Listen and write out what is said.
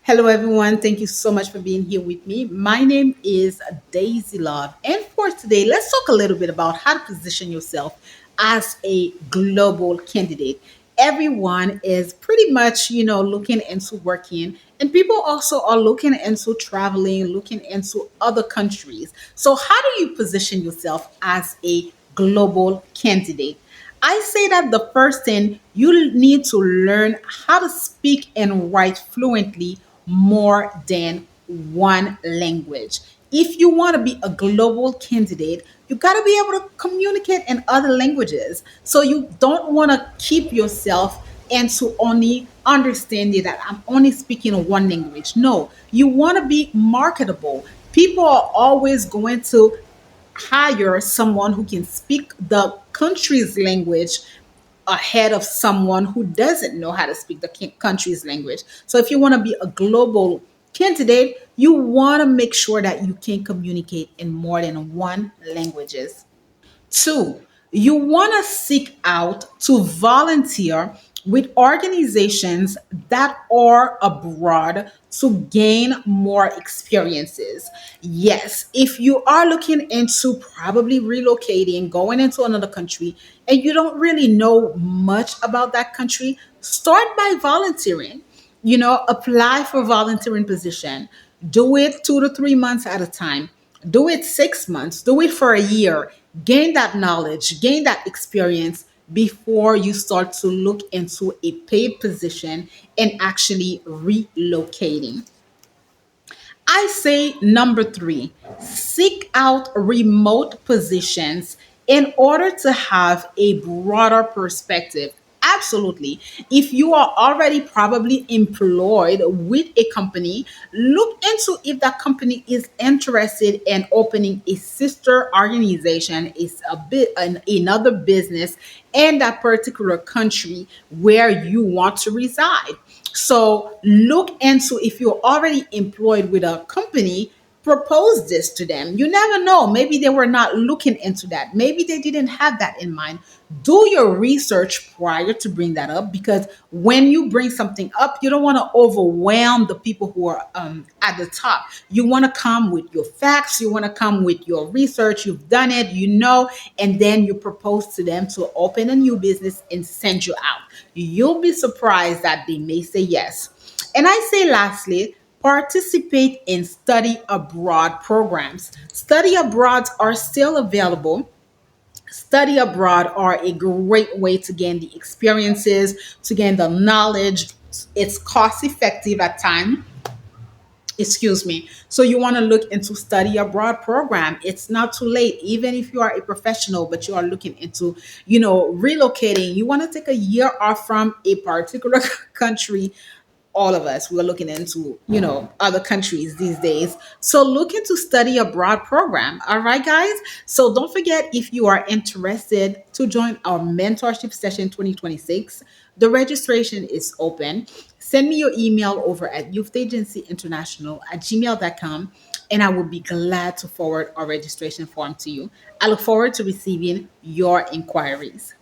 Hello, everyone. Thank you so much for being here with me. My name is Daisy Love. And for today, let's talk a little bit about how to position yourself as a global candidate. Everyone is pretty much, looking into working, and people also are looking into traveling, looking into other countries. So, how do you position yourself as a global candidate? I say that the first thing you need to learn how to speak and write fluently more than one language. If you want to be a global candidate, you got to be able to communicate in other languages. So you don't want to keep yourself and to only understanding that I'm only speaking one language. No, you want to be marketable. People are always going to hire someone who can speak the country's language ahead of someone who doesn't know how to speak the country's language. So if you want to be a global candidate, you want to make sure that you can communicate in more than one languages. Two, you want to seek out to volunteer with organizations that are abroad to gain more experiences. Yes, if you are looking into probably relocating, going into another country, and you don't really know much about that country, start by volunteering. Apply for volunteering position. Do it 2 to 3 months at a time. Do it 6 months. Do it for a year. Gain that knowledge, gain that experience before you start to look into a paid position and actually relocating. I say number three, seek out remote positions in order to have a broader perspective. Absolutely. If you are already probably employed with a company, look into if that company is interested in opening a sister organization, is a bit another business in that particular country where you want to reside. So look into if you're already employed with a company, propose this to them. You never know. Maybe they were not looking into that. Maybe they didn't have that in mind. Do your research prior to bring that up because when you bring something up, you don't want to overwhelm the people who are at the top. You want to come with your facts. You want to come with your research. You've done it, and then you propose to them to open a new business and send you out. You'll be surprised that they may say yes. And I say, lastly, participate in study abroad programs. Study abroads are still available. Study abroad are a great way to gain the experiences, to gain the knowledge. It's cost effective at times. Excuse me. So you want to look into study abroad program. It's not too late, even if you are a professional, but you are looking into, relocating. You want to take a year off from a particular country. All of us, we're looking into, other countries these days. So look into study abroad program. All right, guys. So don't forget, if you are interested to join our mentorship session 2026, the registration is open. Send me your email over at youthagencyinternational@gmail.com, and I will be glad to forward our registration form to you. I look forward to receiving your inquiries.